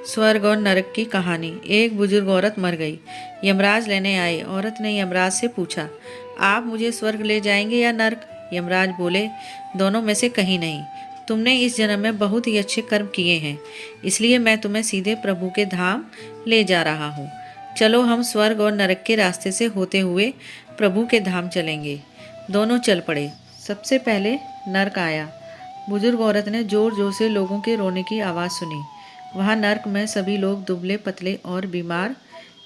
स्वर्ग और नरक की कहानी। एक बुजुर्ग औरत मर गई। यमराज लेने आए। औरत ने यमराज से पूछा, आप मुझे स्वर्ग ले जाएंगे या नरक? यमराज बोले, दोनों में से कहीं नहीं। तुमने इस जन्म में बहुत ही अच्छे कर्म किए हैं, इसलिए मैं तुम्हें सीधे प्रभु के धाम ले जा रहा हूँ। चलो हम स्वर्ग और नरक के रास्ते से होते हुए प्रभु के धाम चलेंगे। दोनों चल पड़े। सबसे पहले नरक आया। बुजुर्ग औरत ने जोर जोर से लोगों के रोने की आवाज़ सुनी। वहाँ नर्क में सभी लोग दुबले पतले और बीमार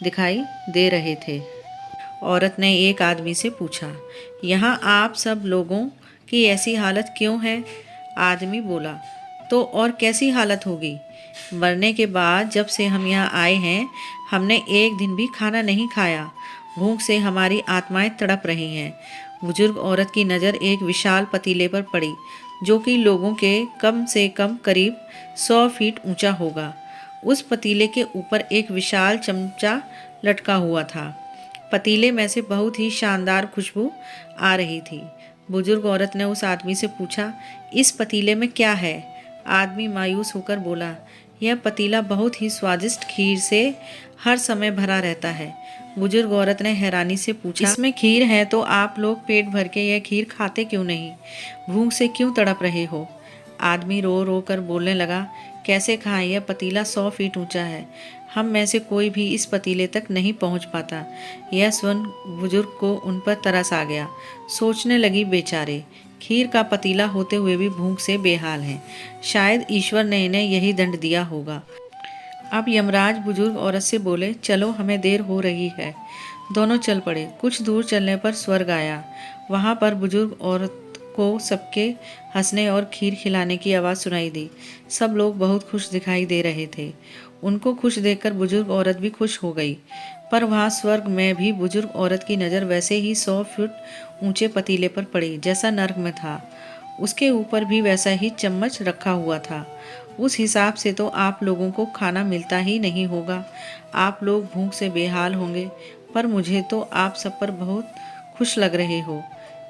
दिखाई दे रहे थे। औरत ने एक आदमी से पूछा, यहाँ आप सब लोगों की ऐसी हालत क्यों है? आदमी बोला, तो और कैसी हालत होगी? मरने के बाद जब से हम यहाँ आए हैं, हमने एक दिन भी खाना नहीं खाया। भूख से हमारी आत्माएं तड़प रही हैं। बुजुर्ग औरत की नज़र एक विशाल पतीले पर पड़ी, जो कि लोगों के कम से कम करीब 100 फीट ऊंचा होगा। उस पतीले के ऊपर एक विशाल चमचा लटका हुआ था। पतीले में से बहुत ही शानदार खुशबू आ रही थी। बुजुर्ग औरत ने उस आदमी से पूछा, इस पतीले में क्या है? आदमी मायूस होकर बोला, यह पतीला बहुत ही स्वादिष्ट खीर से हर समय भरा रहता है। बुजुर्ग औरत ने हैरानी से पूछा, इसमें खीर है तो आप लोग पेट भर के यह खीर खाते क्यों नहीं? भूख से क्यों तड़प रहे हो? आदमी रो रो कर बोलने लगा, कैसे खाएं? यह पतीला 100 फीट ऊंचा है। हम में से कोई भी इस पतीले तक नहीं पहुंच पाता। यह सुन बुजुर्ग को उन पर तरस आ गया। सोचने लगी, बेचारे खीर का पतीला होते हुए भी भूख से बेहाल हैं। शायद ईश्वर ने इन्हें यही दंड दिया होगा। अब यमराज बुजुर्ग औरत से बोले, चलो हमें देर हो रही है। दोनों चल पड़े। कुछ दूर चलने पर स्वर्ग आया। वहाँ पर बुजुर्ग औरत को सबके हंसने और खीर खिलाने की आवाज़ सुनाई दी। सब लोग बहुत खुश दिखाई दे रहे थे। उनको खुश देखकर बुजुर्ग औरत भी खुश हो गई। पर वहाँ स्वर्ग में भी बुजुर्ग औरत की नज़र वैसे ही 100 फुट ऊंचे पतीले पर पड़ी जैसा नर्क में था। उसके ऊपर भी वैसा ही चम्मच रखा हुआ था। उस हिसाब से तो आप लोगों को खाना मिलता ही नहीं होगा। आप लोग भूख से बेहाल होंगे, पर मुझे तो आप सब पर बहुत खुश लग रहे हो।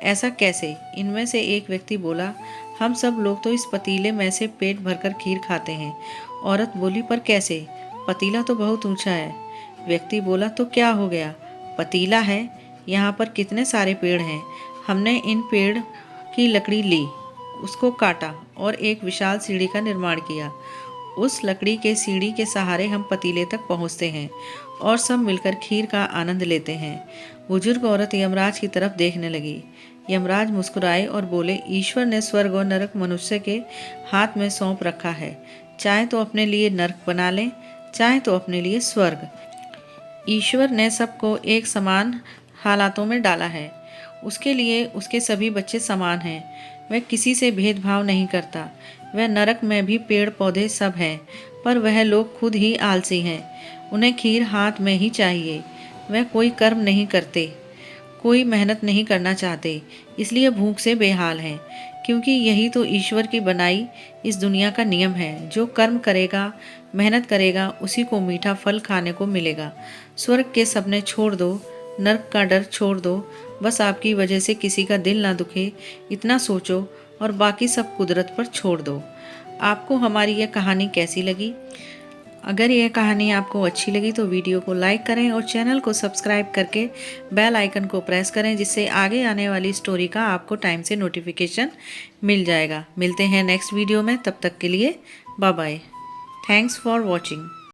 ऐसा कैसे? इनमें से एक व्यक्ति बोला, हम सब लोग तो इस पतीले में से पेट भरकर खीर खाते हैं। औरत बोली, पर कैसे? पतीला तो बहुत ऊंचा है। व्यक्ति बोला, तो क्या हो गया? पतीला है, यहाँ पर कितने सारे पेड़ हैं। हमने इन पेड़ की लकड़ी ली, उसको काटा और एक विशाल सीढ़ी का निर्माण किया। उस लकड़ी के सीढ़ी के सहारे हम पतीले तक पहुँचते हैं और सब मिलकर खीर का आनंद लेते हैं। बुजुर्ग औरत यमराज की तरफ देखने लगी। यमराज मुस्कुराए और बोले, ईश्वर ने स्वर्ग और नरक मनुष्य के हाथ में सौंप रखा है। चाहे तो अपने लिए नरक बना लें, चाहे तो अपने लिए स्वर्ग। ईश्वर ने सबको एक समान हालातों में डाला है। उसके लिए उसके सभी बच्चे समान हैं। वह किसी से भेदभाव नहीं करता। वह नरक में भी पेड़ पौधे सब हैं, पर वह लोग खुद ही आलसी हैं। उन्हें खीर हाथ में ही चाहिए। वह कोई कर्म नहीं करते, कोई मेहनत नहीं करना चाहते, इसलिए भूख से बेहाल हैं। क्योंकि यही तो ईश्वर की बनाई इस दुनिया का नियम है। जो कर्म करेगा, मेहनत करेगा, उसी को मीठा फल खाने को मिलेगा। स्वर्ग के सपने छोड़ दो, नरक का डर छोड़ दो। बस आपकी वजह से किसी का दिल ना दुखे, इतना सोचो और बाकी सब कुदरत पर छोड़ दो। आपको हमारी यह कहानी कैसी लगी? अगर यह कहानी आपको अच्छी लगी तो वीडियो को लाइक करें और चैनल को सब्सक्राइब करके बेल आइकन को प्रेस करें, जिससे आगे आने वाली स्टोरी का आपको टाइम से नोटिफिकेशन मिल जाएगा। मिलते हैं नेक्स्ट वीडियो में, तब तक के लिए bye bye. Thanks for watching.